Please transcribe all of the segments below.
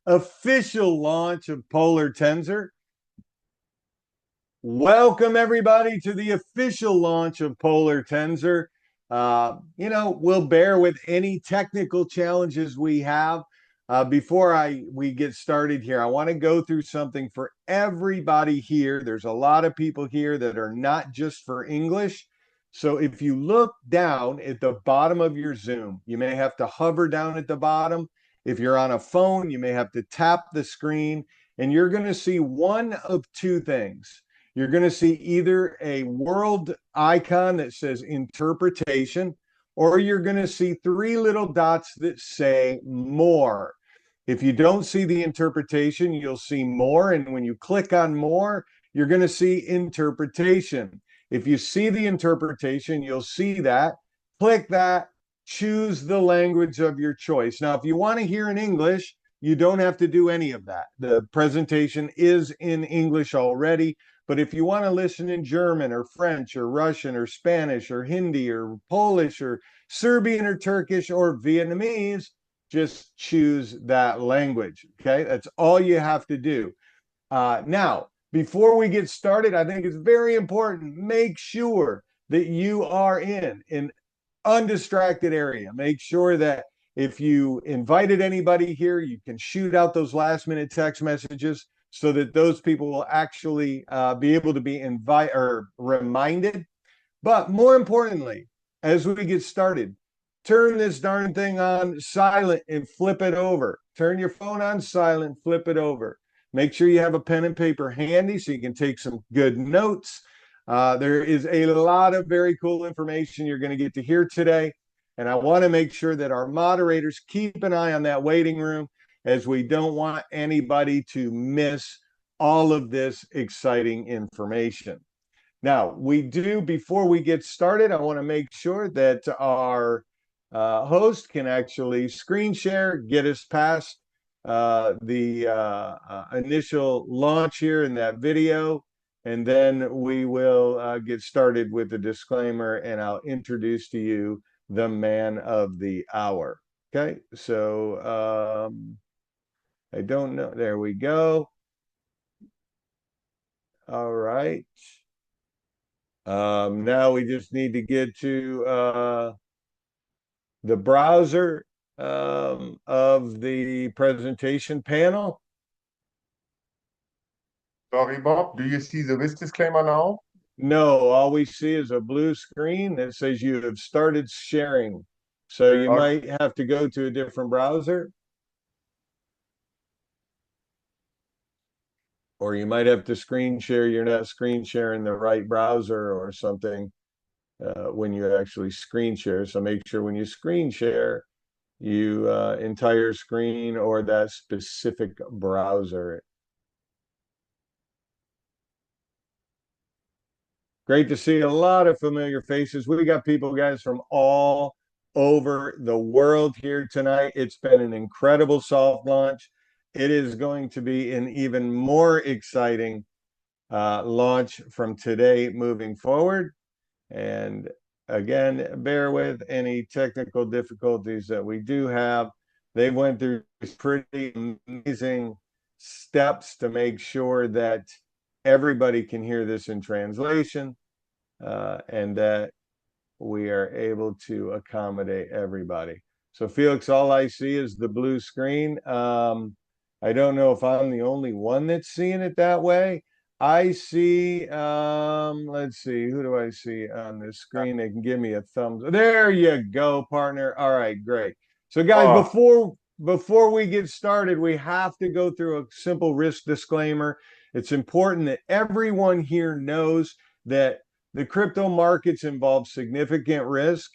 official launch of Polar Tensor. Welcome, everybody, to the official launch of Polar Tensor. We'll bear with any technical challenges we have. Before we get started here, I want to go through something for everybody here. There's a lot of people here that are not just for English. So if you look down at the bottom of your Zoom, you may have to hover down at the bottom. If you're on a phone, you may have to tap the screen, and you're going to see one of two things. You're going to see either a world icon that says interpretation, or you're going to see three little dots that say more. If you don't see the interpretation, you'll see more. And when you click on more, you're going to see interpretation. If you see the interpretation, you'll see that. Click that, choose the language of your choice. Now, if you want to hear in English, you don't have to do any of that. The presentation is in English already. But if you want to listen in German or French or Russian or Spanish or Hindi or Polish or Serbian or Turkish or Vietnamese, just choose that language. Okay, that's all you have to do. Now, before we get started, I think it's very important. Make sure that you are in an undistracted area. Make sure that if you invited anybody here, you can shoot out those last minute text messages, so that those people will actually be able to be reminded. But more importantly, as we get started, turn this darn thing on silent and flip it over. Turn your phone on silent, flip it over. Make sure you have a pen and paper handy so you can take some good notes. There is a lot of very cool information you're going to get to hear today. And I want to make sure that our moderators keep an eye on that waiting room, as we don't want anybody to miss all of this exciting information. Now, before we get started, I want to make sure that our host can actually screen share, get us past the initial launch here in that video, and then we will get started with the disclaimer, and I'll introduce to you the man of the hour. Okay, so I don't know. There we go. All right. Now we just need to get to the browser of the presentation panel. Sorry, Bob, do you see the risk disclaimer now? No, all we see is a blue screen that says you have started sharing. So you might have to go to a different browser. Or you might have to screen share. You're not screen sharing the right browser or something when you actually screen share. So make sure when you screen share, you entire screen or that specific browser. Great to see a lot of familiar faces. We got people, guys, from all over the world here tonight. It's been an incredible soft launch. It is going to be an even more exciting launch from today moving forward. And again, bear with any technical difficulties that we do have. They went through pretty amazing steps to make sure that everybody can hear this in translation, and that we are able to accommodate everybody. So Felix, all I see is the blue screen. I don't know if I'm the only one that's seeing it that way. I see, let's see, who do I see on this screen? They can give me a thumbs. There you go, partner. All right, great. So guys, before we get started, we have to go through a simple risk disclaimer. It's important that everyone here knows that the crypto markets involve significant risk.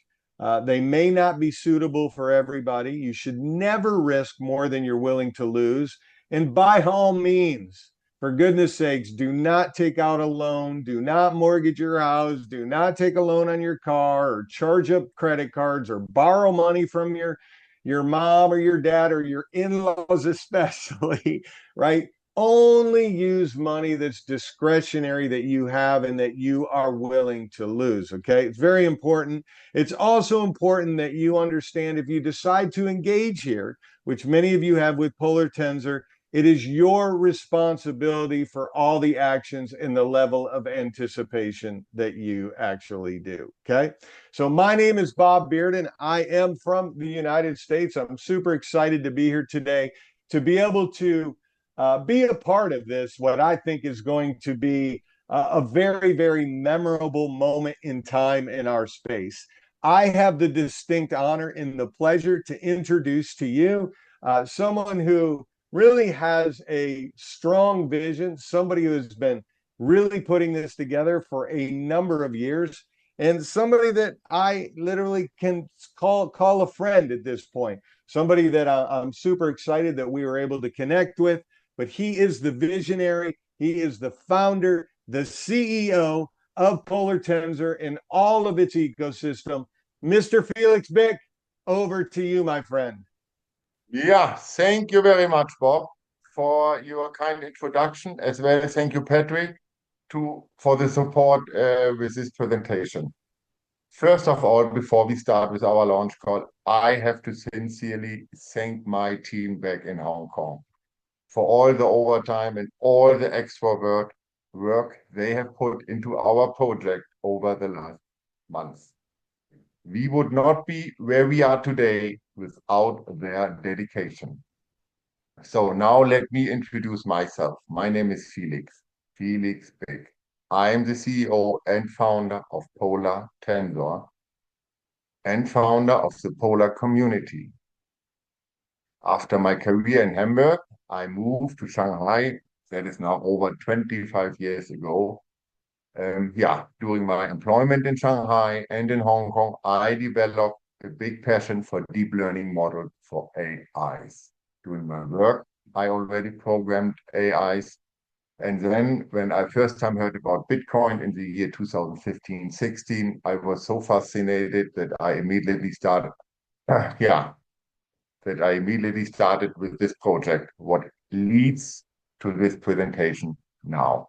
They may not be suitable for everybody. You should never risk more than you're willing to lose. And by all means, for goodness sakes, do not take out a loan. Do not mortgage your house. Do not take a loan on your car or charge up credit cards or borrow money from your mom or your dad or your in-laws especially, right? only use money that's discretionary that you have and that you are willing to lose. Okay. It's very important. It's also important that you understand if you decide to engage here, which many of you have with Polar Tensor, it is your responsibility for all the actions and the level of anticipation that you actually do. Okay. So my name is Bob Bearden. I am from the United States. I'm super excited to be here today to be able to be a part of this, what I think is going to be a very, very memorable moment in time in our space. I have the distinct honor and the pleasure to introduce to you someone who really has a strong vision, somebody who has been really putting this together for a number of years, and somebody that I literally can call a friend at this point, somebody that I'm super excited that we were able to connect with. But he is the visionary. He is the founder, the CEO of Polar Tensor and all of its ecosystem. Mr. Felix Bick, over to you, my friend. Yeah, thank you very much, Bob, for your kind introduction, as well as thank you, Patrick, for the support with this presentation. First of all, before we start with our launch call, I have to sincerely thank my team back in Hong Kong for all the overtime and all the extra work they have put into our project over the last months. We would not be where we are today without their dedication. So now let me introduce myself. My name is Felix Bick. I am the CEO and founder of Polar Tensor and founder of the Polar community. After my career in Hamburg, I moved to Shanghai. That is now over 25 years ago. During my employment in Shanghai and in Hong Kong, I developed a big passion for deep learning models for AIs. During my work, I already programmed AIs. And then when I first time heard about Bitcoin in the year 2015-16, I was so fascinated that I immediately started with this project, what leads to this presentation now.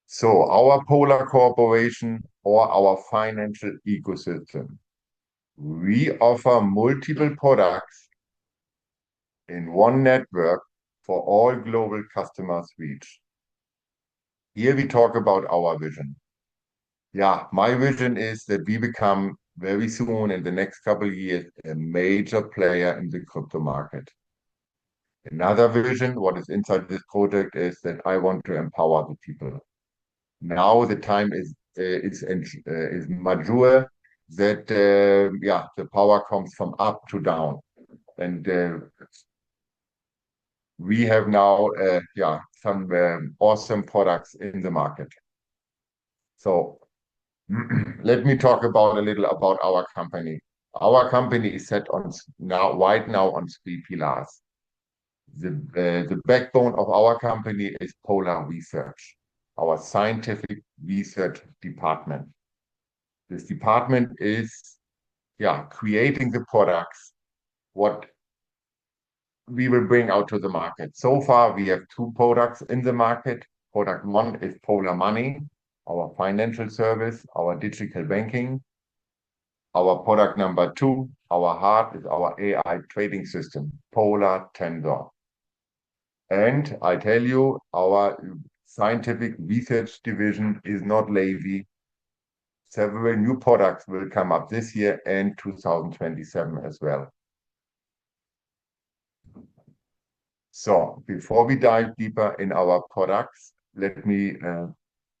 So our Polar Corporation or our financial ecosystem, we offer multiple products in one network for all global customers reach. Here we talk about our vision. Yeah, my vision is that we become very soon in the next couple of years a major player in the crypto market. Another vision, what is inside this project, is that I want to empower the people. Now the time is mature that the power comes from up to down, and we have now some awesome products in the market. So let me talk a little about our company. Our company is set on right now on three pillars. The backbone of our company is Polar Research, our scientific research department. This department is creating the products what we will bring out to the market. So far, we have two products in the market. Product one is Polar Money, our financial service, our digital banking. Our product number two, our heart, is our AI trading system, Polar Tensor. And I tell you, our scientific research division is not lazy. Several new products will come up this year and 2027 as well. So before we dive deeper in our products, let me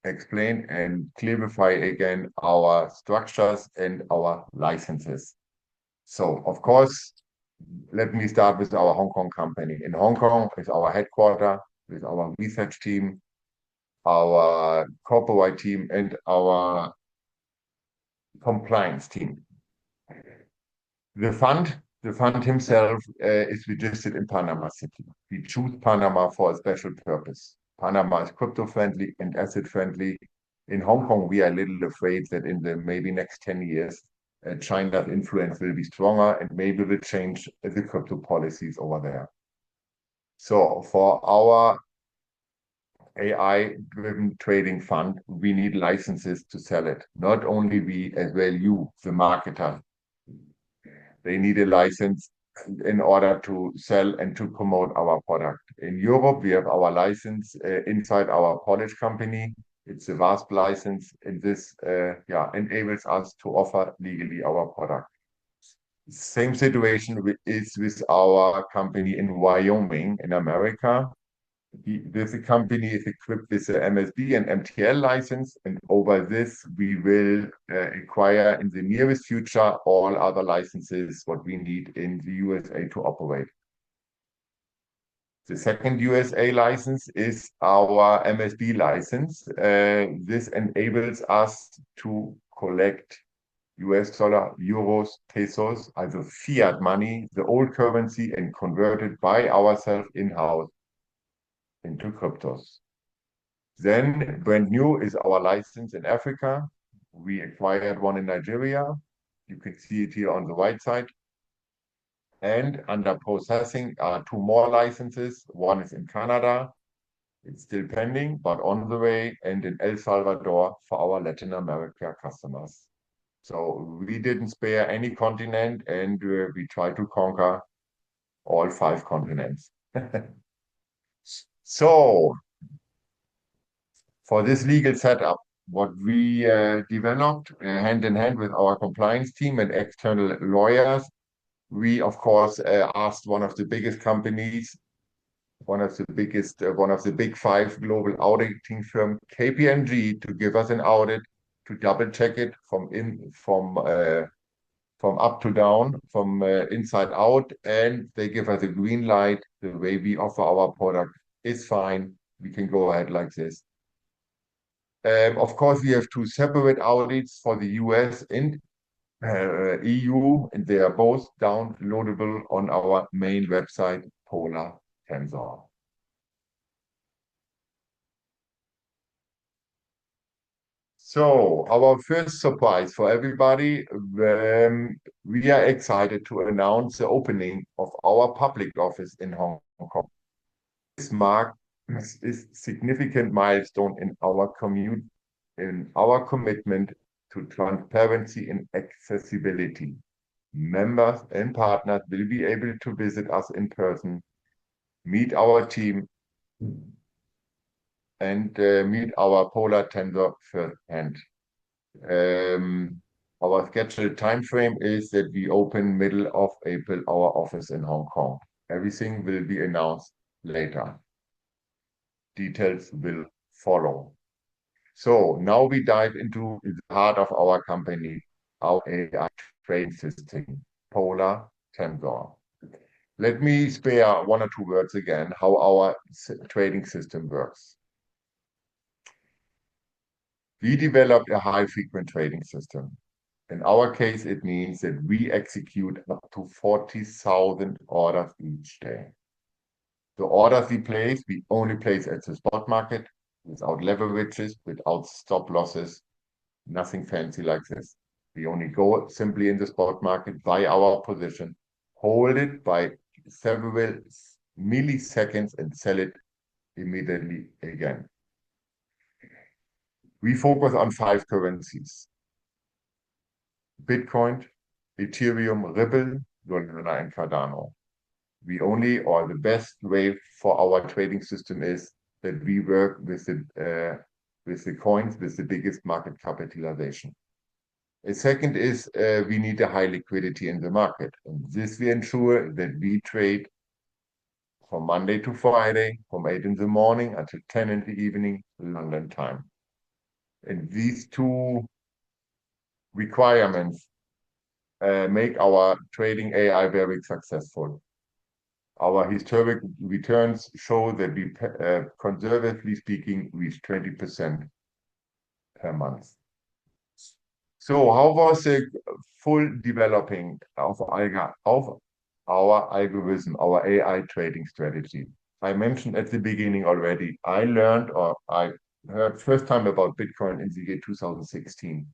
explain and clarify again our structures and our licenses. So, of course, let me start with our Hong Kong company. In Hong Kong is our headquarters with our research team, our corporate team, and our compliance team. The fund himself is registered in Panama City. We choose Panama for a special purpose. Panama is crypto-friendly and asset-friendly. In Hong Kong, we are a little afraid that in the maybe next 10 years, China's influence will be stronger and maybe will change the crypto policies over there. So for our AI-driven trading fund, we need licenses to sell it. Not only we, as well you, the marketer. They need a license in order to sell and to promote our product. In Europe, we have our license inside our Polish company. It's a VASP license, and this enables us to offer legally our product. Same situation is with our company in Wyoming, in America. This company is equipped with the MSB and MTL license, and over this we will acquire in the nearest future all other licenses what we need in the USA to operate. The second USA license is our MSB license. This enables us to collect US dollar, euros, pesos, also fiat money, the old currency, and convert it by ourselves in-house into cryptos. Then brand new is our license in Africa. We acquired one in Nigeria. You can see it here on the right side. And under processing are two more licenses. One is in Canada. It's still pending, but on the way, and in El Salvador for our Latin America customers. So we didn't spare any continent, and we try to conquer all 5 continents. So for this legal setup, what we developed hand in hand with our compliance team and external lawyers, we of course asked one of the biggest companies, one of the big 5 global auditing firm, KPMG, to give us an audit to double check it from up to down, from inside out, and they give us a green light. The way we offer our product is fine. We can go ahead like this. Of course, we have 2 separate audits for the US and EU, and they are both downloadable on our main website, Polar Tensor. So our first surprise for everybody, we are excited to announce the opening of our public office in Hong Kong. This marks a significant milestone in our commitment to transparency and accessibility. Members and partners will be able to visit us in person, meet our team, and meet our Polar Tensor firsthand. Our scheduled time frame is that we open middle of April our office in Hong Kong. Everything will be announced later. Details will follow. So now we dive into the heart of our company, our AI trading system, Polar Tensor. Let me spare 1 or 2 words again how our trading system works. We developed a high-frequent trading system. In our case, it means that we execute up to 40,000 orders each day. The orders we only place at the spot market, without leverages, without stop losses, nothing fancy like this. We only go simply in the spot market, buy our position, hold it by several milliseconds, and sell it immediately again. We focus on 5 currencies: Bitcoin, Ethereum, Ripple, Solana, and Cardano. The best way for our trading system is that we work with the coins with the biggest market capitalization. A second is we need a high liquidity in the market. And this we ensure that we trade from Monday to Friday, from 8 in the morning until 10 in the evening, London time. And these 2 requirements make our trading AI very successful. Our historic returns show that we, conservatively speaking, reach 20% per month. So how was the full developing of our algorithm, our AI trading strategy? I mentioned at the beginning already, I heard first time about Bitcoin in the year 2016.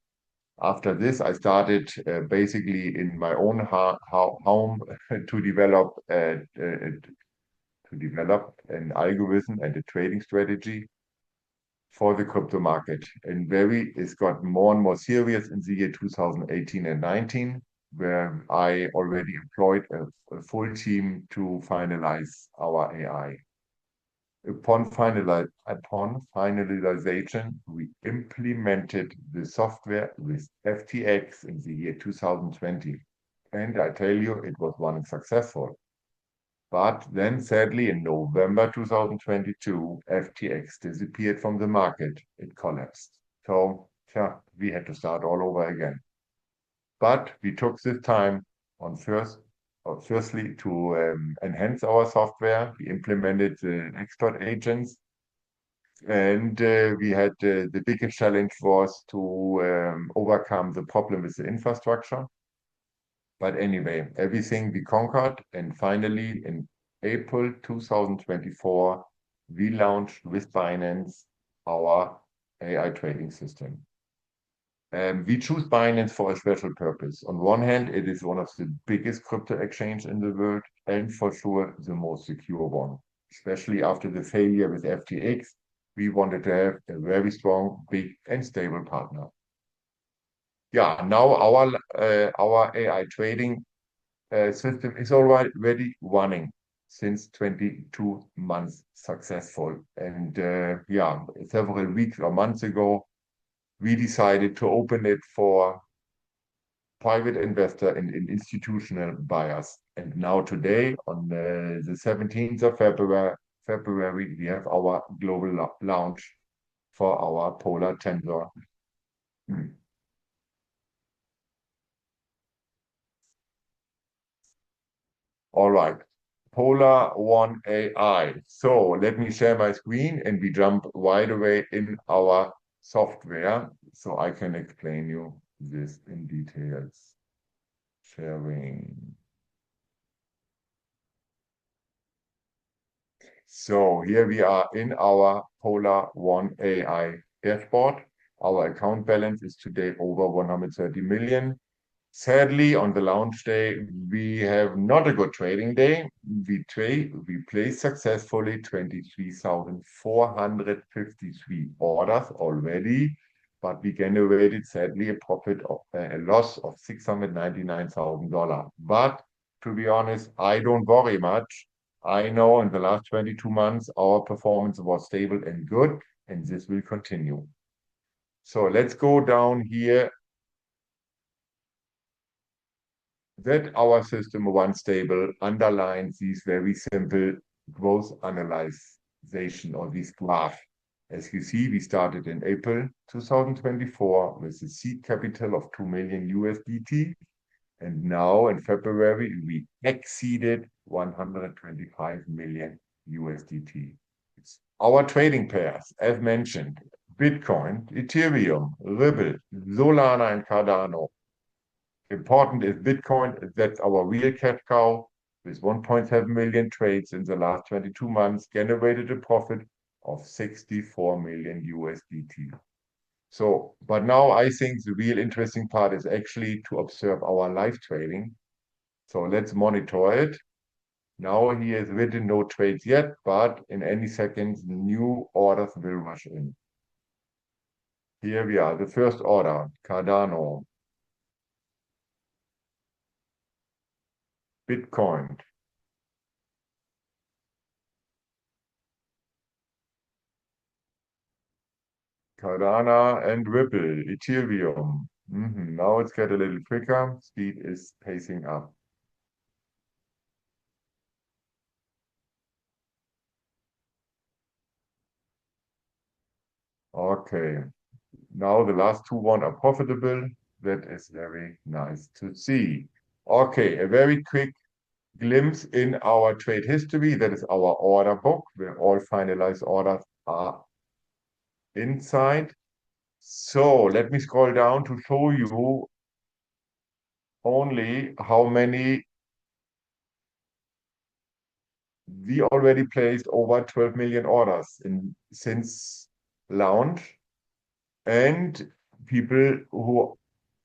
After this, I started basically in my own home to develop an algorithm and a trading strategy for the crypto market. And it's got more and more serious in the year 2018 and 19, where I already employed a full team to finalize our AI. Upon finalization, we implemented the software with FTX in the year 2020. And I tell you, it was one successful. But then, sadly, in November 2022, FTX disappeared from the market. It collapsed. So, yeah, we had to start all over again. But we took this time firstly to enhance our software. We implemented the expert agents, and we had the biggest challenge was to overcome the problem with the infrastructure. But anyway, everything we conquered, and finally in April 2024, we launched with Binance our AI trading system. We choose Binance for a special purpose. On one hand, it is one of the biggest crypto exchanges in the world, and for sure the most secure one. Especially after the failure with FTX, we wanted to have a very strong, big, and stable partner. Yeah, now our AI trading system is already running since 22 months successful. And yeah, several weeks or months ago, we decided to open it for private investor and institutional buyers. And now today, on the 17th of February, we have our global launch for our Polar Tensor. All right, Polar One AI. So let me share my screen and we jump right away in our software so I can explain you this in details. Sharing. So here we are in our Polar One AI dashboard. Our account balance is today over 130 million. Sadly, on the launch day, we have not a good trading day. We placed successfully 23,453 orders already, but we generated sadly a loss of $699,000. But to be honest, I don't worry much. I know in the last 22 months, our performance was stable and good, and this will continue. So let's go down here. That our system runs stable underlines these very simple growth analyzation or this graph. As you see, we started in April 2024 with a seed capital of 2 million USDT. And now in February, we exceeded 125 million USDT. Our trading pairs, as mentioned, Bitcoin, Ethereum, Ripple, Solana, and Cardano. Important is Bitcoin, that's our real cash cow, with 1.7 million trades in the last 22 months, generated a profit of 64 million USDT. So, but now I think the real interesting part is actually to observe our live trading. So let's monitor it. Now he has written no trades yet, but in any second, new orders will rush in. Here we are, the first order, Cardano. Bitcoin. Cardano and Ripple, Ethereum. Now it's get a little quicker. Speed is pacing up. Okay. Now the last one are profitable. That is very nice to see. Okay, a very quick glimpse in our trade history. That is our order book, where all finalized orders are inside. So let me scroll down to show you only how many we already placed over 12 million orders since launch, and people who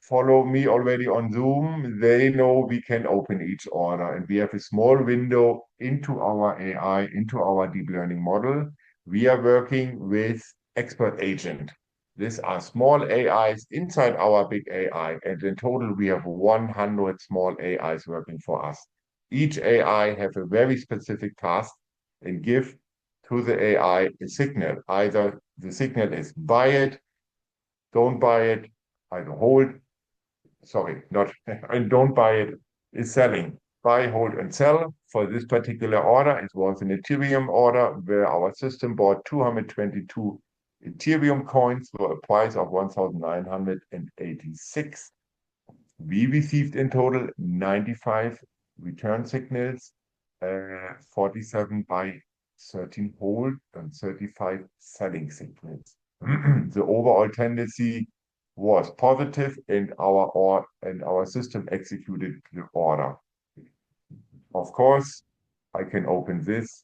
follow me already on Zoom, they know we can open each order, and we have a small window into our AI, into our deep learning model. We are working with expert agent. These are small AIs inside our big AI, and in total we have 100 small AIs working for us. Each AI have a very specific task and give to the AI a signal. Either the signal is buy it, don't buy it, either hold, sorry, not, and don't buy it, is selling. Buy, hold, and sell. For this particular order, it was an Ethereum order where our system bought 222 Ethereum coins for a price of 1,986. We received in total 95 return signals, 47 buy, 13 hold, and 35 selling signals. The overall tendency was positive, and our system executed the order. Of course, I can open this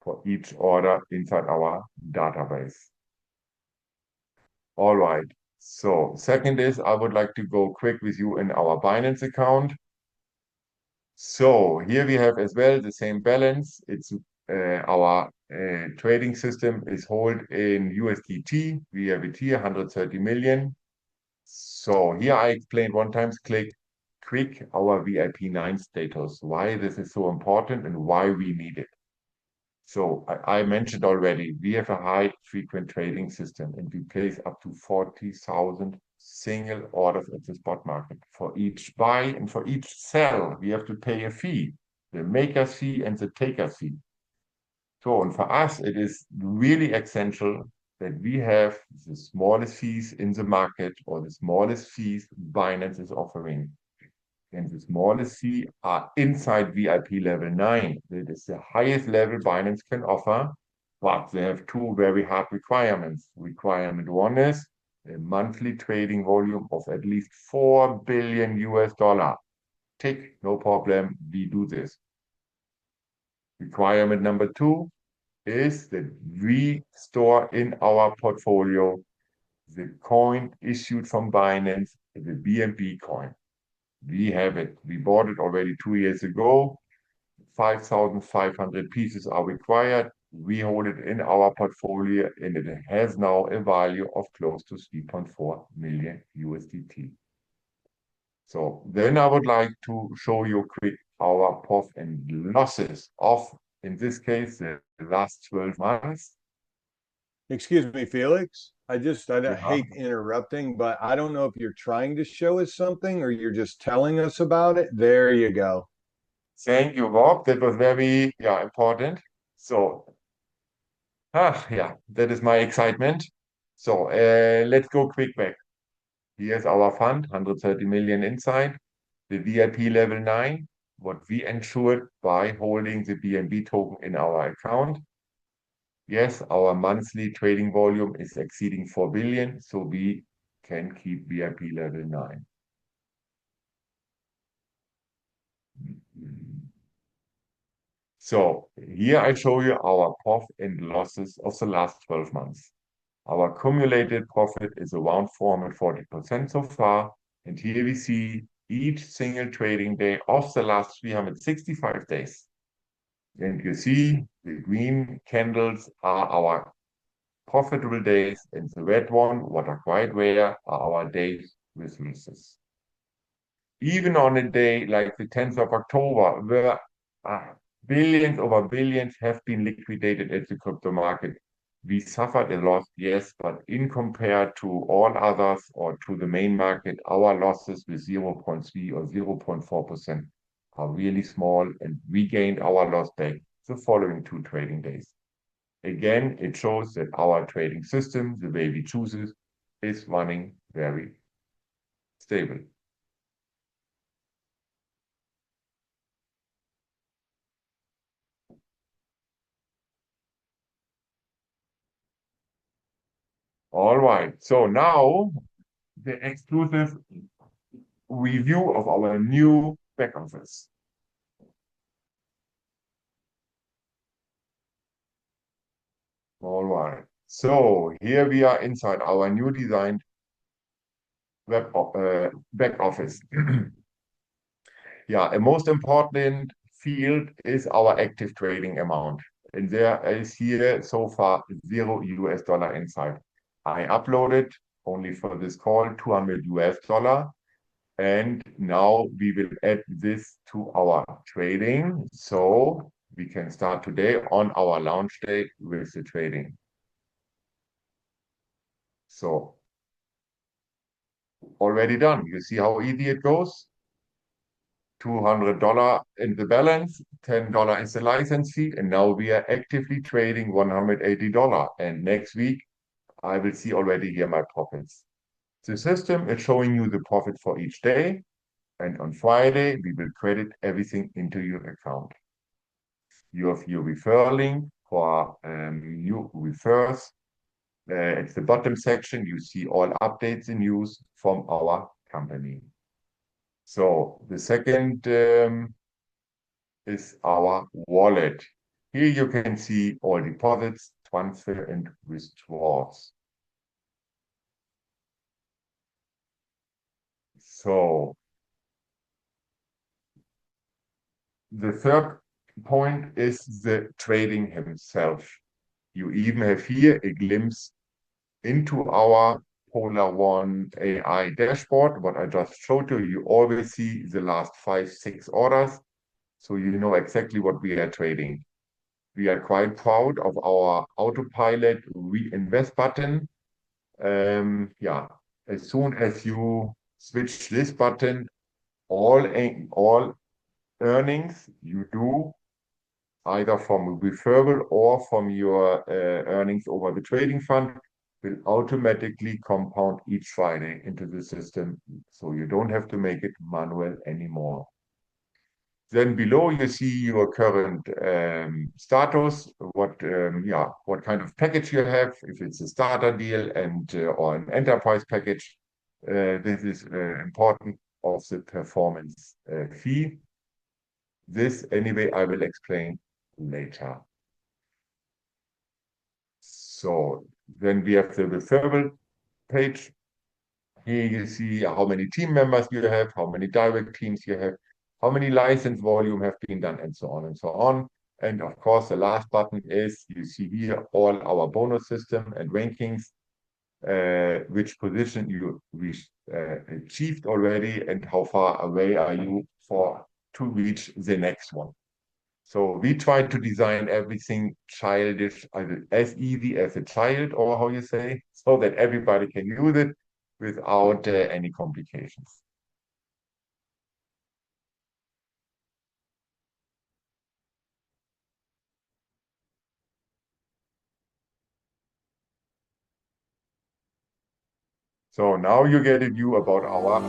for each order inside our database. All right. So second is I would like to go quick with you in our Binance account. So here we have as well the same balance. It's our trading system is held in USDT. We have it here, 130 million. So here I explained one times quick our VIP9 status, why this is so important and why we need it. So I mentioned already, we have a high frequent trading system and we place up to 40,000 single orders at the spot market. For each buy and for each sell, we have to pay a fee, the maker fee and the taker fee. So, and for us, it is really essential that we have the smallest fees in the market or the smallest fees Binance is offering. And the smallest fee are inside VIP level 9. That is the highest level Binance can offer, but they have two very hard requirements. Requirement one is a monthly trading volume of at least 4 billion US dollar. Tick, no problem, we do this. Requirement number two is that we store in our portfolio the coin issued from Binance, the BNB coin. We have it. We bought it already 2 years ago. 5,500 pieces are required. We hold it in our portfolio, and it has now a value of close to 3.4 million USDT. So then I would like to show you quick our profit and losses of, in this case, the last 12 months. Excuse me, Felix. I Yeah. hate interrupting, but I don't know if you're trying to show us something or you're just telling us about it. There you go. Thank you, Bob. That was very important. So, that is my excitement. So let's go quick back. Here's our fund, 130 million inside. The VIP level 9, what we ensured by holding the BNB token in our account. Yes, our monthly trading volume is exceeding 4 billion, so we can keep VIP level 9. So here I show you our profit and losses of the last 12 months. Our cumulated profit is around 440% so far. And here we see each single trading day of the last 365 days. And you see the green candles are our profitable days, and the red one, what are quite rare, are our days with losses. Even on a day like the 10th of October, where billions over billions have been liquidated at the crypto market, we suffered a loss, yes, but in compared to all others or to the main market, our losses with 0.3 or 0.4% are really small, and we gained our loss back the following 2 trading days. Again, it shows that our trading system, the way we choose it, is running very stable. All right, so now the exclusive review of our new back office. All right, so here we are inside our new designed back office. Yeah, a most important field is our active trading amount. And there is here so far $0 inside. I uploaded only for this call $200. And now we will add this to our trading. So we can start today on our launch day with the trading. So already done. You see how easy it goes? $200 in the balance, $10 is the license fee, and now we are actively trading $180. And next week, I will see already here my profits. The system is showing you the profit for each day, and on Friday, we will credit everything into your account. You have your referral link for new refers. At the bottom section, you see all updates and news from our company. So the second is our wallet. Here you can see all deposits, transfer, and withdrawals. So the third point is the trading himself. You even have here a glimpse into our Polar One AI dashboard. What I just showed you, you always see the last 5-6 orders. So you know exactly what we are trading. We are quite proud of our autopilot reinvest button. Yeah, as soon as you switch this button, all earnings you do either from a referral or from your earnings over the trading fund will automatically compound each Friday into the system. So you don't have to make it manual anymore. Then below you see your current status, what kind of package you have, if it's a starter deal and or an enterprise package. This is important of the performance fee. This anyway I will explain later. So then we have the referral page. Here you see how many team members you have, how many direct teams you have, how many license volume have been done, and so on and so on. And of course, the last button is, you see here all our bonus system and rankings, which position you achieved already, and how far away are you to reach the next one. So we try to design everything childish, as easy as a child, or how you say, so that everybody can use it without any complications. So now you get a view about our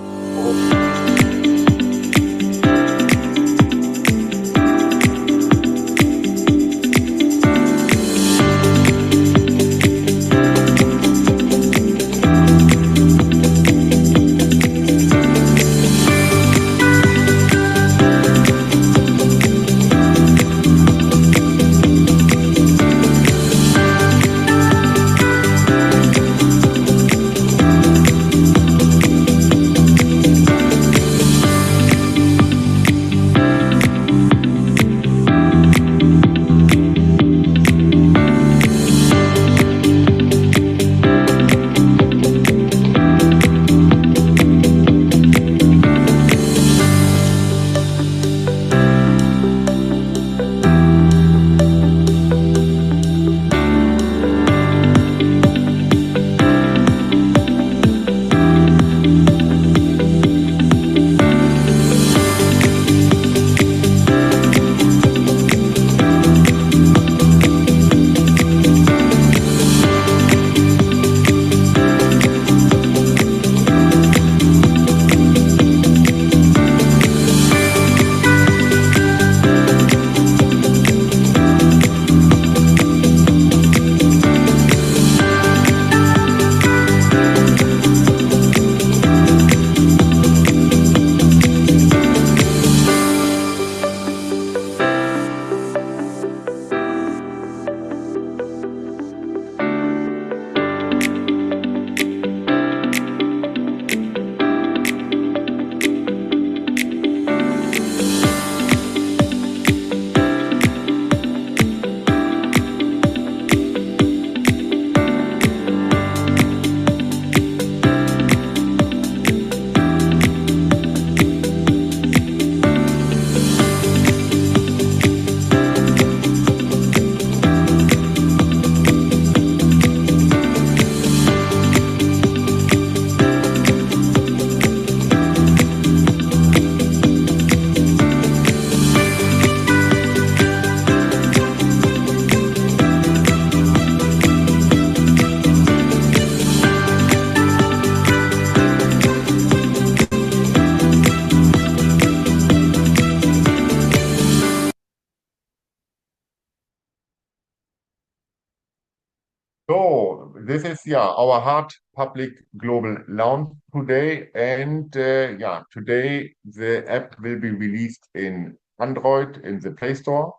So this is our hard public global launch today, and today the app will be released in Android in the Play Store.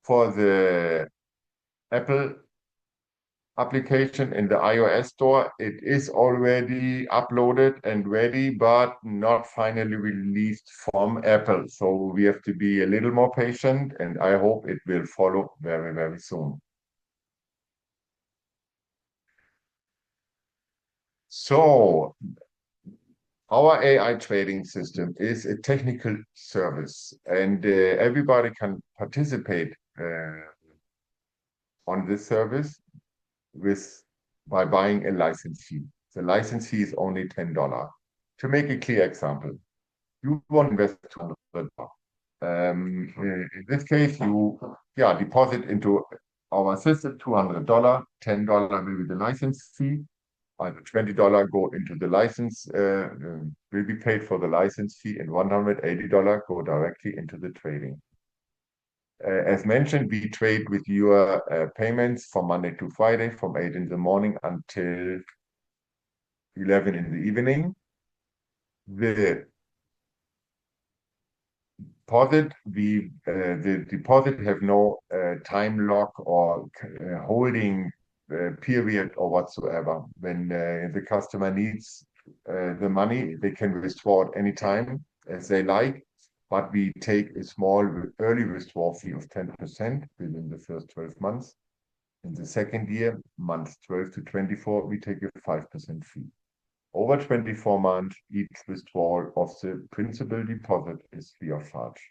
For the Apple application in the iOS store, it is already uploaded and ready, but not finally released from Apple. So we have to be a little more patient, and I hope it will follow very, very soon. So our AI trading system is a technical service, and everybody can participate on this service by buying a license fee. The license fee is only $10. To make a clear example, you want to invest $200. In this case, you deposit into our system $200, $10 will be the license fee. And $20 go into the license, will be paid for the license fee, and $180 go directly into the trading. As mentioned, we trade with your payments from Monday to Friday, from 8 in the morning until 11 in the evening. The deposit have no time lock or holding period or whatsoever. When the customer needs the money, they can withdraw at any time as they like, but we take a small early withdrawal fee of 10% within the first 12 months. In the second year, months 12 to 24, we take a 5% fee. Over 24 months, each withdrawal of the principal deposit is free of charge.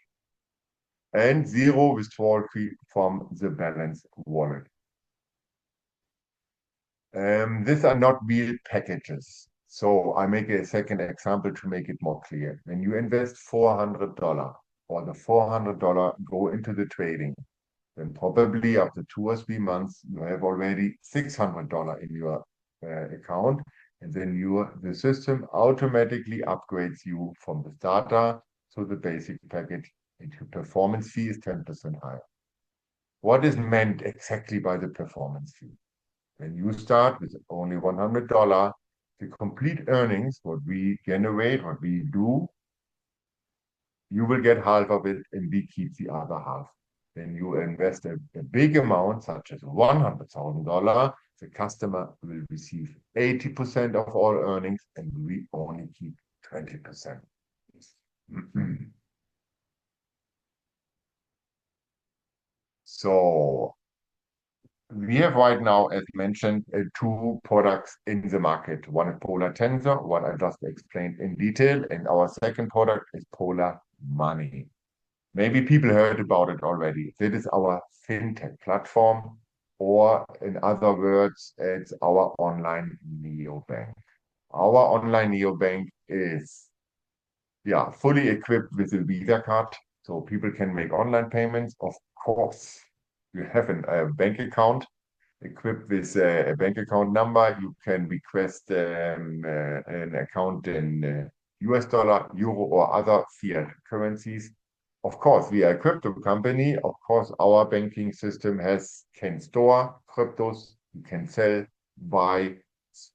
And zero withdrawal fee from the balance wallet. These are not real packages. So I make a second example to make it more clear. When you invest $400 or the $400 go into the trading, then probably after 2 or 3 months, you have already $600 in your account. And then the system automatically upgrades you from the starter to the basic package, and your performance fee is 10% higher. What is meant exactly by the performance fee? When you start with only $100, the complete earnings, what we generate, what we do, you will get half of it and we keep the other half. When you invest a big amount, such as $100,000, the customer will receive 80% of all earnings and we only keep 20%. So we have right now, as mentioned, 2 products in the market. One is Polar Tensor, what I just explained in detail, and our second product is Polar Money. Maybe people heard about it already. This is our fintech platform, or in other words, it's our online neobank. Our online neobank is fully equipped with a Visa card, so people can make online payments. Of course, you have a bank account equipped with a bank account number. You can request an account in US dollar, euro, or other fiat currencies. Of course, we are a crypto company. Of course, our banking system can store cryptos. You can sell, buy.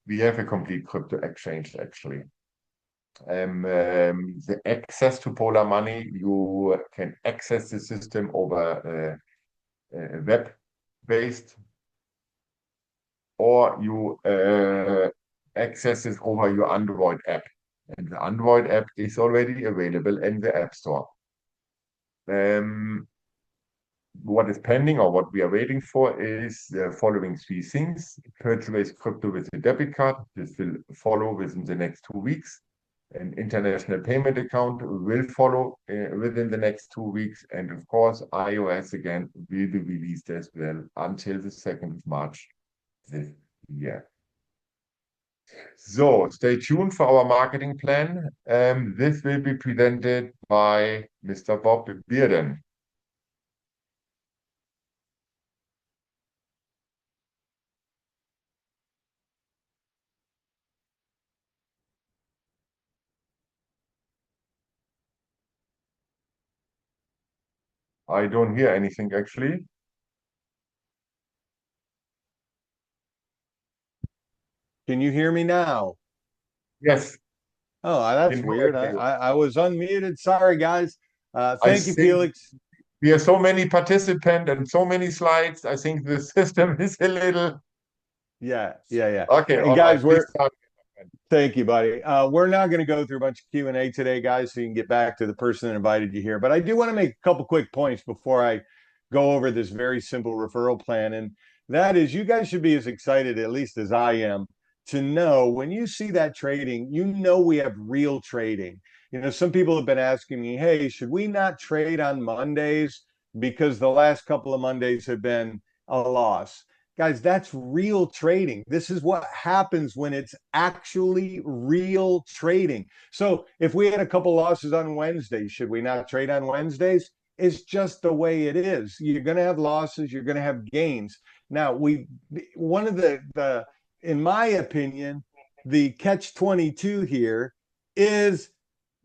We have a complete crypto exchange, actually. The access to Polar Money, you can access the system over web-based, or you access it over your Android app. And the Android app is already available in the App Store. What is pending or what we are waiting for is the following 3 things. Purchase crypto with a debit card. This will follow within the next 2 weeks. An international payment account will follow within the next 2 weeks. And of course, iOS again will be released as well until the 2nd of March this year. So stay tuned for our marketing plan. This will be presented by Mr. Bob Bearden. I don't hear anything actually. Can you hear me now? Yes, Oh, that's in weird. Norway. I was unmuted. Sorry, guys. I Thank you, think Felix. we have so many participants and so many slides. I think the system is a little. Yeah. Okay, And all right. guys, Please start. thank you, buddy. We're not going to go through a bunch of Q&A today, guys, so you can get back to the person that invited you here. But I do want to make a couple quick points before I go over this very simple referral plan. And that is, you guys should be as excited, at least as I am, to know when you see that trading, you know we have real trading. You know, some people have been asking me, hey, should we not trade on Mondays because the last couple of Mondays have been a loss? Guys, that's real trading. This is what happens when it's actually real trading. So if we had a couple losses on Wednesday, should we not trade on Wednesdays? It's just the way it is. You're going to have losses, you're going to have gains. Now, one of the in my opinion, the catch 22 here is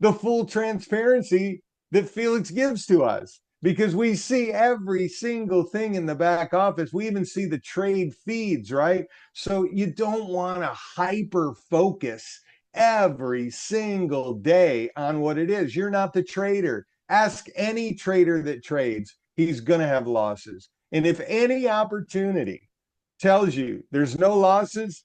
the full transparency that Felix gives to us because we see every single thing in the back office. We even see the trade feeds, right? So you don't want to hyper focus every single day on what it is. You're not the trader. Ask any trader that trades, he's going to have losses. And if any opportunity tells you there's no losses,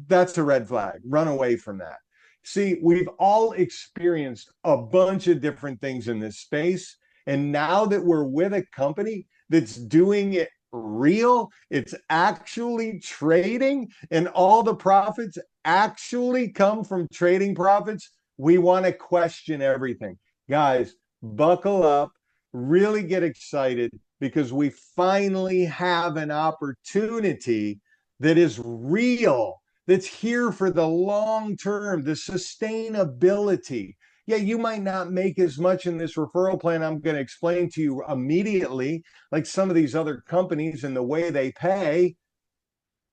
that's a red flag. Run away from that. See, we've all experienced a bunch of different things in this space. And now that we're with a company that's doing it real, it's actually trading, and all the profits actually come from trading profits, we want to question everything. Guys, buckle up, really get excited because we finally have an opportunity that is real, that's here for the long term, the sustainability. Yeah, you might not make as much in this referral plan I'm going to explain to you immediately, like some of these other companies and the way they pay,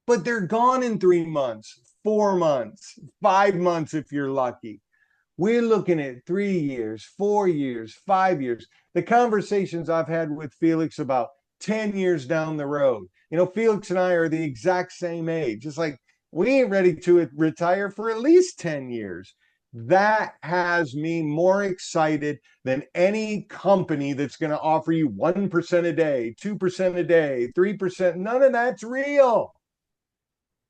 but they're gone in 3 months, 4 months, 5 months if you're lucky. We're looking at 3 years, 4 years, 5 years. The conversations I've had with Felix about 10 years down the road. You know, Felix and I are the exact same age. It's like we ain't ready to retire for at least 10 years. That has me more excited than any company that's going to offer you 1% a day, 2% a day, 3%. None of that's real.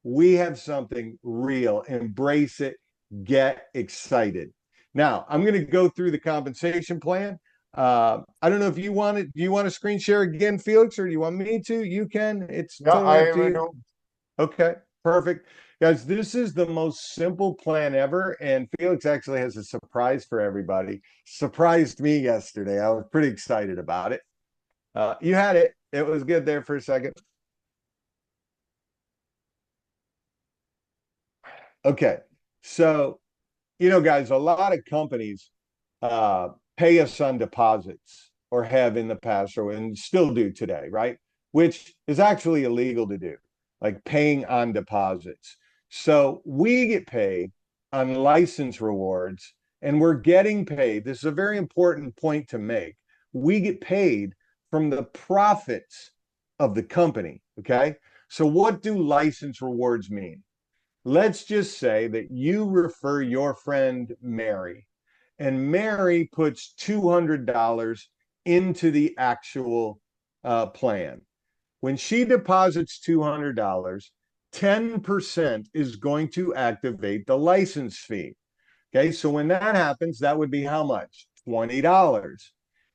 We have something real. Embrace it. Get excited. Now, I'm going to go through the compensation plan. I don't know if you want it. Do you want to screen share again, Felix, or do you want me to? You can. It's Yeah, totally up I to will you. do. Okay, perfect. Guys, this is the most simple plan ever. And Felix actually has a surprise for everybody. Surprised me yesterday. I was pretty excited about it. You had it. It was good there for a second. Okay. So, you know, guys, a lot of companies uh, pay us on deposits or have in the past or and still do today, right? Which is actually illegal to do, like paying on deposits. So we get paid on license rewards and we're getting paid. This is a very important point to make. We get paid from the profits of the company. Okay. So what do license rewards mean? Let's just say that you refer your friend Mary, and Mary puts $200 into the actual plan. When she deposits $200, 10% is going to activate the license fee. Okay, so when that happens, that would be how much? $20.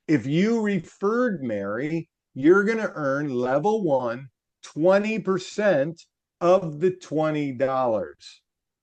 If you referred Mary, you're going to earn level one 20% of the $20.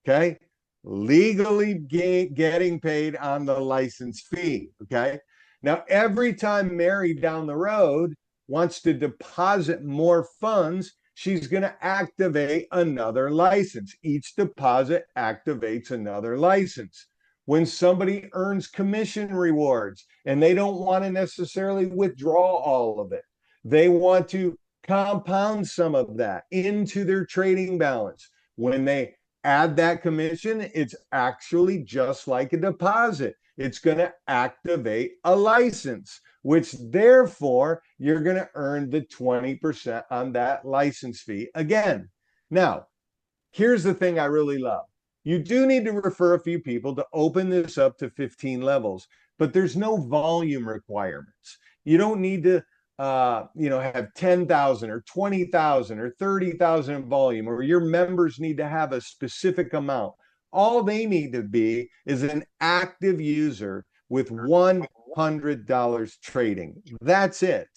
Okay, legally getting paid on the license fee. Okay, now every time Mary down the road wants to deposit more funds, she's going to activate another license. Each deposit activates another license. When somebody earns commission rewards and they don't want to necessarily withdraw all of it, they want to compound some of that into their trading balance. When they add that commission, it's actually just like a deposit. It's going to activate a license, which therefore you're going to earn the 20% on that license fee again. Now, Here's the thing I really love. You do need to refer a few people to open this up to 15 levels, but there's no volume requirements. You don't need to have 10,000 or 20,000 or 30,000 in volume, or your members need to have a specific amount. All they need to be is an active user with $100 trading. That's it.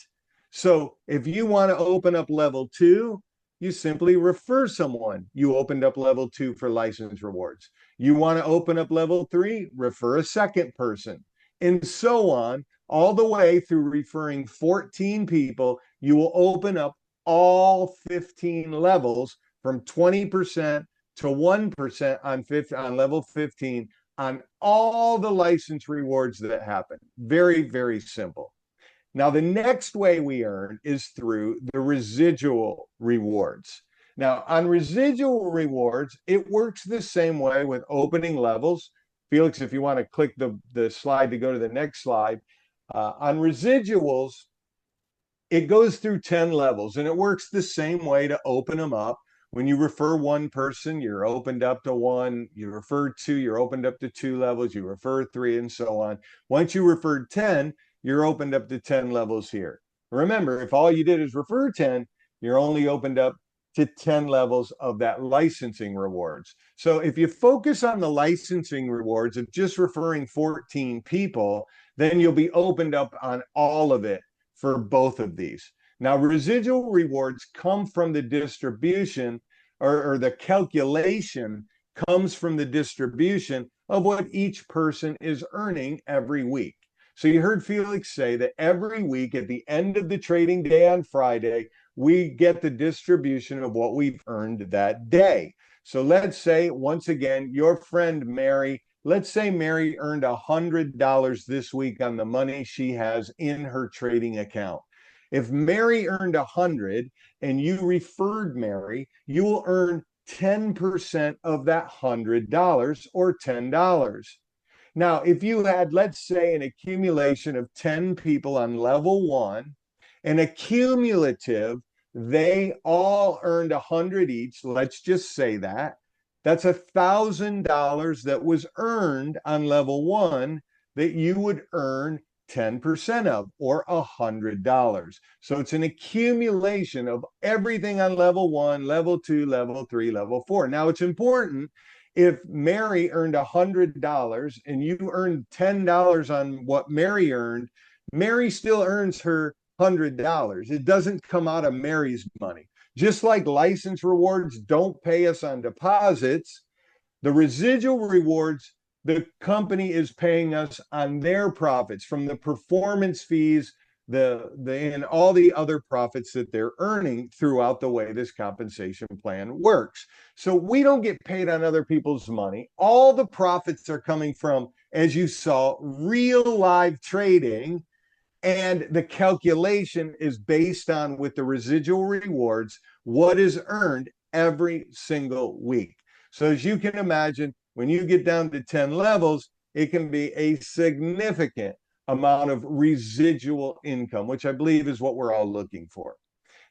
So if you want to open up level 2, you simply refer someone. You opened up level 2 for license rewards. You want to open up level 3, refer a second person, and so on, all the way through referring 14 people. You will open up all 15 levels from 20% to 1% on level 15 on all the license rewards that happen. Very, very simple. Now, the next way we earn is through the residual rewards. Now, on residual rewards, it works the same way with opening levels. Felix, if you want to click the slide to go to the next slide. On residuals, it goes through 10 levels, and it works the same way to open them up. When you refer one person, you're opened up to 1. You refer 2, you're opened up to 2 levels. You refer 3, and so on. Once you referred 10, you're opened up to 10 levels here. Remember, if all you did is refer 10, you're only opened up to 10 levels of that licensing rewards. So if you focus on the licensing rewards of just referring 14 people, then you'll be opened up on all of it for both of these. Now, residual rewards come from the distribution, or the calculation comes from the distribution of what each person is earning every week. So you heard Felix say that every week at the end of the trading day on Friday, we get the distribution of what we've earned that day. So let's say, once again, your friend Mary, let's say Mary earned $100 this week on the money she has in her trading account. If Mary earned 100 and you referred Mary, you will earn 10% of that $100, or $10. Now, if you had, let's say, an accumulation of 10 people on level 1, and a cumulative, they all earned 100 each, let's just say that. That's $1,000 that was earned on level 1 that you would earn 10% of, or $100. So it's an accumulation of everything on level 1, level 2, level 3, level 4. Now, it's important, if Mary earned $100 and you earned $10 on what Mary earned, Mary still earns her $100. It doesn't come out of Mary's money. Just like license rewards don't pay us on deposits, the residual rewards, the company is paying us on their profits from the performance fees, and all the other profits that they're earning throughout the way this compensation plan works. So we don't get paid on other people's money. All the profits are coming from, as you saw, real live trading, and the calculation is based on, with the residual rewards, what is earned every single week. So as you can imagine, when you get down to 10 levels, it can be a significant amount of residual income, which I believe is what we're all looking for.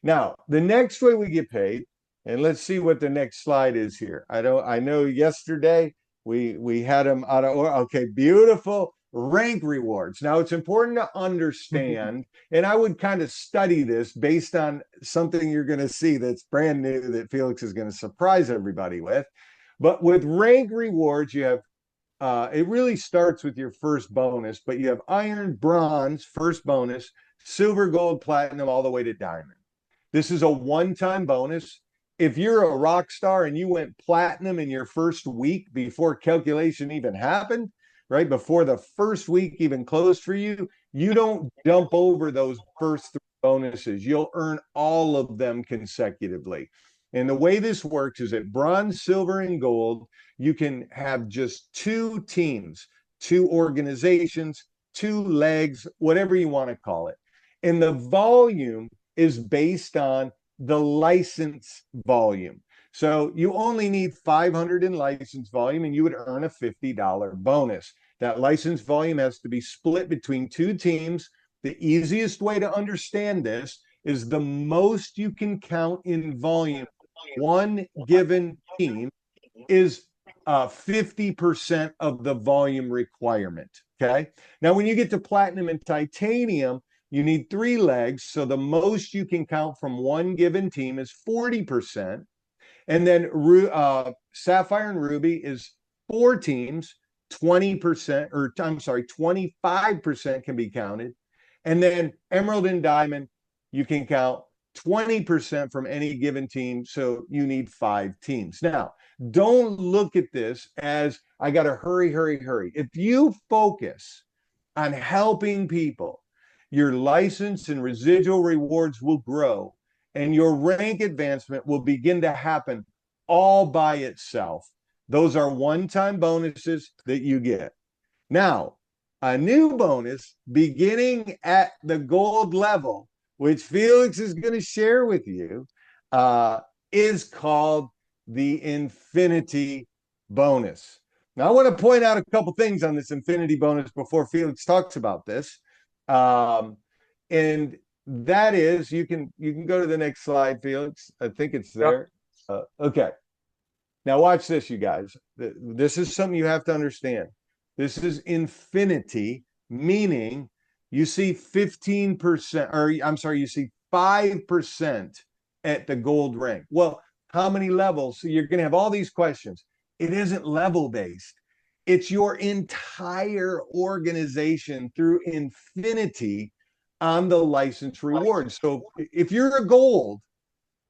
Now, the next way we get paid, and let's see what the next slide is here. I know yesterday we had them out of order. Okay, beautiful. Rank rewards. Now, it's important to understand, and I would kind of study this based on something you're going to see that's brand new that Felix is going to surprise everybody with. But with rank rewards, you have it really starts with your first bonus, but you have iron, bronze, first bonus, silver, gold, platinum, all the way to diamond. This is a one-time bonus. If you're a rock star and you went platinum in your first week before calculation even happened, right, before the first week even closed for you, you don't jump over those first 3 bonuses. You'll earn all of them consecutively. And the way this works is at bronze, silver, and gold, you can have just 2 teams, 2 organizations, 2 legs, whatever you want to call it. And the volume is based on the license volume. So you only need 500 in license volume, and you would earn a $50 bonus. That license volume has to be split between 2 teams. The easiest way to understand this is the most you can count in volume one given team is 50% of the volume requirement. Okay. Now, when you get to platinum and titanium, you need 3 legs. So the most you can count from one given team is 40%. And then sapphire and ruby is 4 teams, 20%, or I'm sorry, 25% can be counted. And then emerald and diamond, you can count 20% from any given team. So you need 5 teams. Now, don't look at this as I got to hurry, hurry, hurry. If you focus on helping people, your license and residual rewards will grow and your rank advancement will begin to happen all by itself. Those are one-time bonuses that you get. Now, a new bonus beginning at the gold level, which Felix is going to share with you, is called the infinity bonus. Now, I want to point out a couple things on this infinity bonus before Felix talks about this. And that is, you can go to the next slide, Felix. I think it's there. Okay. Now watch this, you guys. This is something you have to understand. This is infinity, meaning you see 15%, or I'm sorry, you see 5% at the gold rank. Well, how many levels? So you're going to have all these questions. It isn't level based. It's your entire organization through infinity on the license reward. So if you're a gold,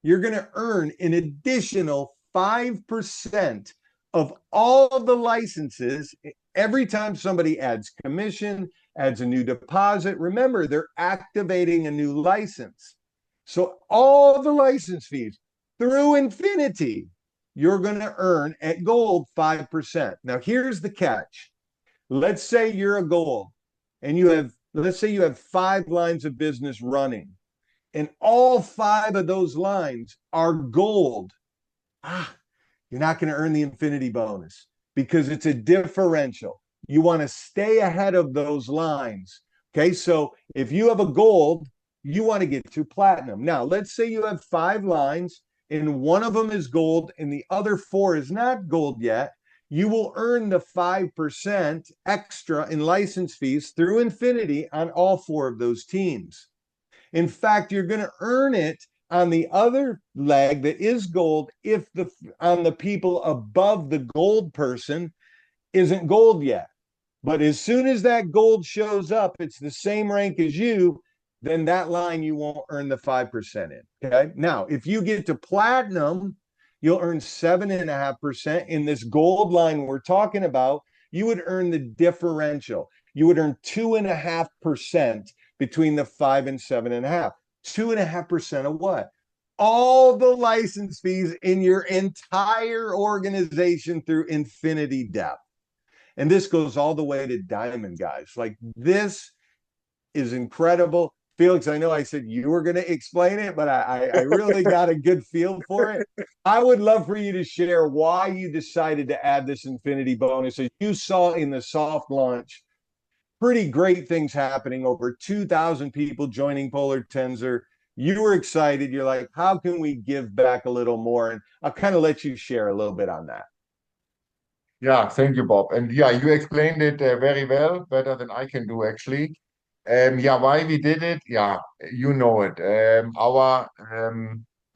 you're going to earn an additional 5% of all of the licenses every time somebody adds commission, adds a new deposit. Remember, they're activating a new license. So all the license fees through infinity, you're going to earn at gold 5%. Now, here's the catch. Let's say you're a gold and let's say you have 5 lines of business running and all 5 of those lines are gold. You're not going to earn the infinity bonus because it's a differential. You want to stay ahead of those lines. Okay, so if you have a gold, you want to get to platinum. Now, let's say you have 5 lines and one of them is gold and the other 4 is not gold yet. You will earn the 5% extra in license fees through infinity on all 4 of those teams. In fact, you're going to earn it on the other leg that is gold if on the people above the gold person isn't gold yet. But as soon as that gold shows up, it's the same rank as you, then that line you won't earn the 5% in. Okay. Now, if you get to platinum, you'll earn 7.5%. In this gold line we're talking about, you would earn the differential. You would earn 2.5% between the 5 and 7.5. 2.5% of what? All the license fees in your entire organization through infinity depth. And this goes all the way to diamond, guys. Like, this is incredible. Felix, I know I said you were going to explain it, but I really got a good feel for it. I would love for you to share why you decided to add this infinity bonus. As you saw in the soft launch, pretty great things happening, over 2,000 people joining Polar Tensor. You were excited. You're like, how can we give back a little more? And I'll kind of let you share a little bit on that. Yeah, thank you, Bob. And yeah, you explained it very well, better than I can do actually. Yeah, why we did it? Yeah, you know it. Our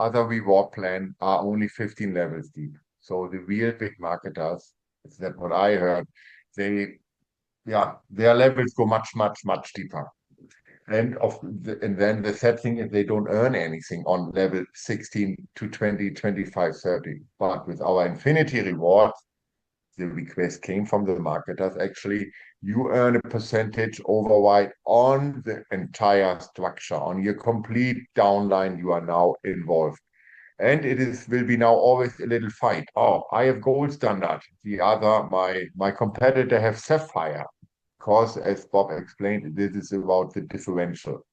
other reward plan are only 15 levels deep. So the real big marketers, is that what I heard? Their levels go much, much, much deeper. And then the sad thing is they don't earn anything on level 16 to 20, 25, 30. But with our infinity rewards, the request came from the marketers. Actually, you earn a percentage override on the entire structure, on your complete downline. You are now involved. And will be now always a little fight. Oh, I have gold standard. My competitor have sapphire. Because as Bob explained, this is about the differential.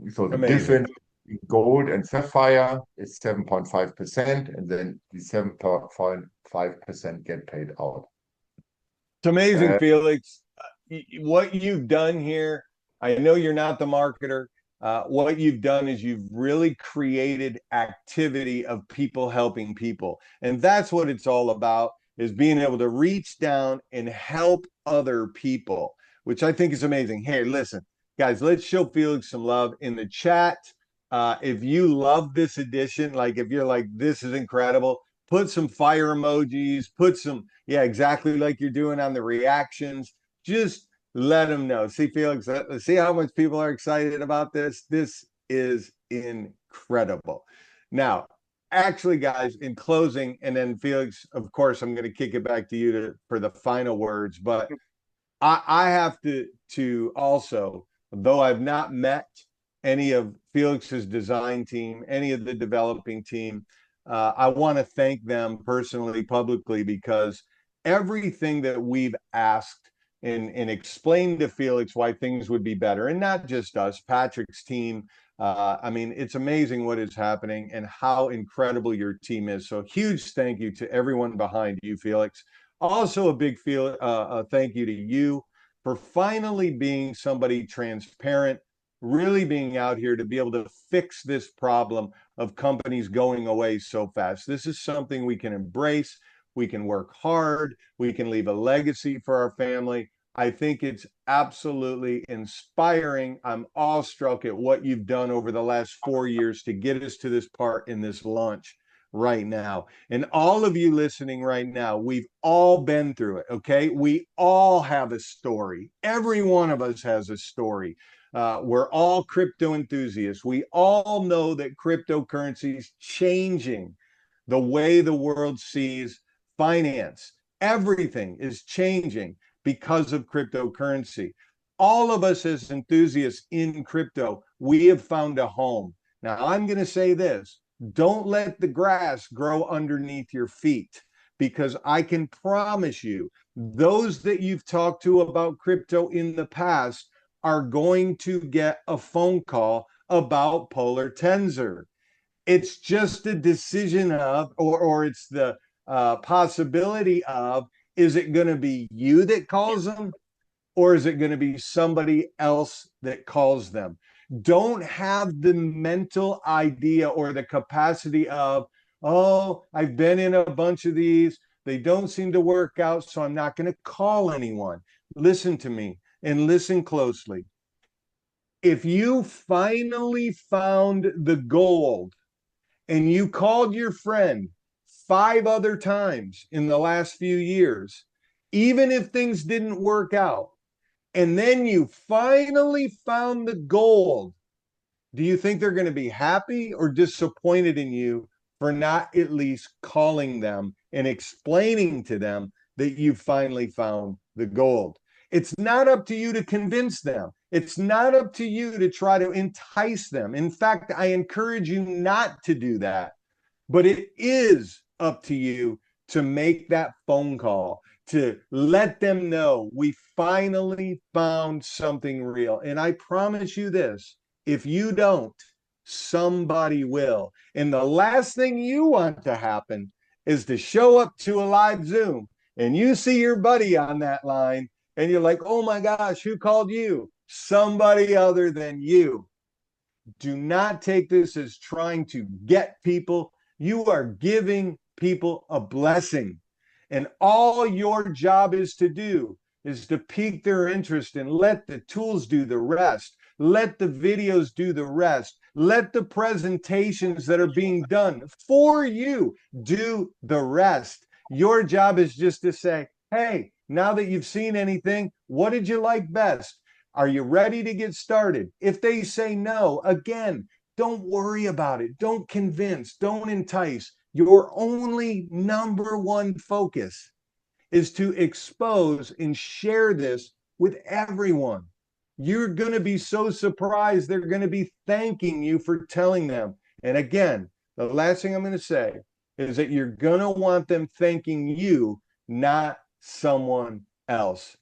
So the difference between gold and sapphire is 7.5%, and then the 7.5% get paid out. It's amazing, Felix. What you've done here, I know you're not the marketer. what you've done is you've really created activity of people helping people. And that's what it's all about, is being able to reach down and help other people, which I think is amazing. Hey, listen, guys, let's show Felix some love in the chat. If you love this edition, like if you're like, this is incredible, put some fire emojis, put some, yeah, exactly like you're doing on the reactions. Just let them know. See, Felix, see how much people are excited about this? This is incredible. Now, actually, guys, in closing, and then Felix, of course, I'm going to kick it back to you for the final words, but I have to also, though I've not met any of Felix's design team, any of the developing team, I want to thank them personally, publicly, because everything that we've asked and explained to Felix why things would be better, and not just us, Patrick's team. I mean, it's amazing what is happening and how incredible your team is. So huge thank you to everyone behind you, Felix. Also, a big thank you to you for finally being somebody transparent, really being out here to be able to fix this problem of companies going away so fast. This is something we can embrace. We can work hard. We can leave a legacy for our family. I think it's absolutely inspiring. I'm awestruck at what you've done over the last 4 years to get us to this part in this launch right now. And all of you listening right now, we've all been through it, okay? We all have a story. Every one of us has a story. We're all crypto enthusiasts. We all know that cryptocurrency is changing the way the world sees finance. Everything is changing because of cryptocurrency. All of us as enthusiasts in crypto, we have found a home. Now, I'm going to say this. Don't let the grass grow underneath your feet, because I can promise you, those that you've talked to about crypto in the past are going to get a phone call about Polar Tensor. It's just a decision of, or it's the possibility of, is it going to be you that calls them, or is it going to be somebody else that calls them? Don't have the mental idea or the capacity of, oh, I've been in a bunch of these. They don't seem to work out, so I'm not going to call anyone. Listen to me and listen closely. If you finally found the gold and you called your friend 5 other times in the last few years, even if things didn't work out, and then you finally found the gold, do you think they're going to be happy or disappointed in you for not at least calling them and explaining to them that you finally found the gold? It's not up to you to convince them. It's not up to you to try to entice them. In fact, I encourage you not to do that. But it is up to you to make that phone call, to let them know we finally found something real. And I promise you this, if you don't, somebody will. And the last thing you want to happen is to show up to a live Zoom and you see your buddy on that line and you're like, oh my gosh, who called you? Somebody other than you. Do not take this as trying to get people. You are giving people a blessing. And all your job is to do is to pique their interest and let the tools do the rest. Let the videos do the rest. Let the presentations that are being done for you do the rest. Your job is just to say, hey, now that you've seen anything, what did you like best? Are you ready to get started? If they say no, again, don't worry about it. Don't convince. Don't entice. Your only number one focus is to expose and share this with everyone. You're going to be so surprised. They're going to be thanking you for telling them. And again, the last thing I'm going to say is that you're going to want them thanking you, not someone else.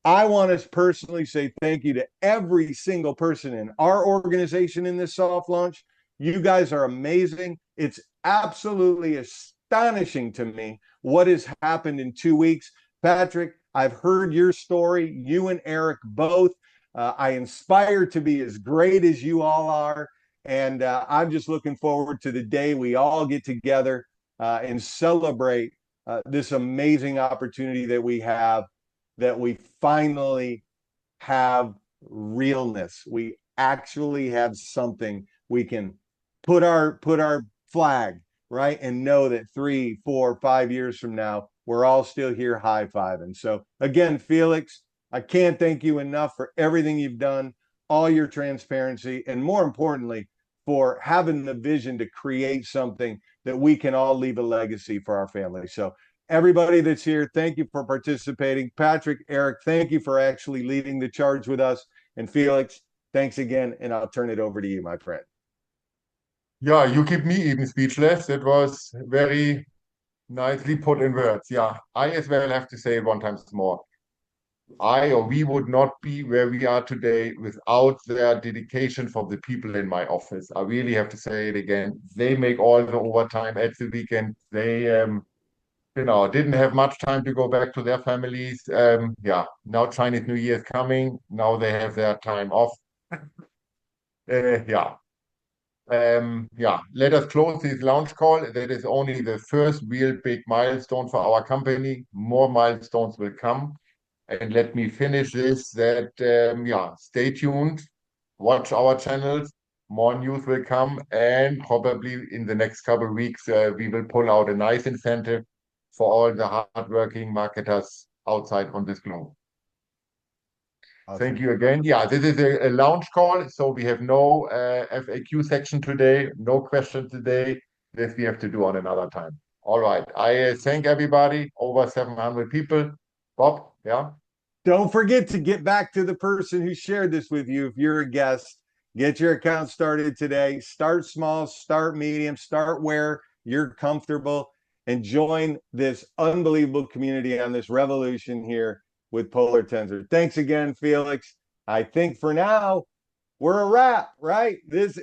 I want to personally say thank you to every single person in our organization in this soft launch. You guys are amazing. It's absolutely astonishing to me what has happened in 2 weeks. Patrick, I've heard your story, you and Eric both. I inspire to be as great as you all are. And I'm just looking forward to the day we all get together and celebrate this amazing opportunity that we have, that we finally have realness. We actually have something we can put our flag, right, and know that 3, 4, 5 years from now, we're all still here high-fiving. So again, Felix, I can't thank you enough for everything you've done, all your transparency, and more importantly, for having the vision to create something that we can all leave a legacy for our family. So everybody that's here, thank you for participating. Patrick, Eric, thank you for actually leading the charge with us. And Felix, thanks again, and I'll turn it over to you, my friend. Yeah, you keep me even speechless. It was very nicely put in words. Yeah, I as well have to say it one time more. We would not be where we are today without their dedication from the people in my office. I really have to say it again. They make all the overtime at the weekend. They, didn't have much time to go back to their families. Yeah, now Chinese New Year is coming. Now they have their time off. Yeah. Let us close this launch call. That is only the first real big milestone for our company. More milestones will come. And let me finish this that, stay tuned, watch our channels, more news will come, and probably in the next couple of weeks, we will pull out a nice incentive for all the hardworking marketers outside on this globe. Awesome. Thank you again. Yeah, this is a launch call, so we have no FAQ section today, no questions today. This we have to do on another time. All right. I thank everybody, over 700 people. Bob, yeah? Don't forget to get back to the person who shared this with you. If you're a guest, get your account started today. Start small, start medium, start where you're comfortable, and join this unbelievable community on this revolution here with Polar Tensor. Thanks again, Felix. I think for now, we're a wrap, right? This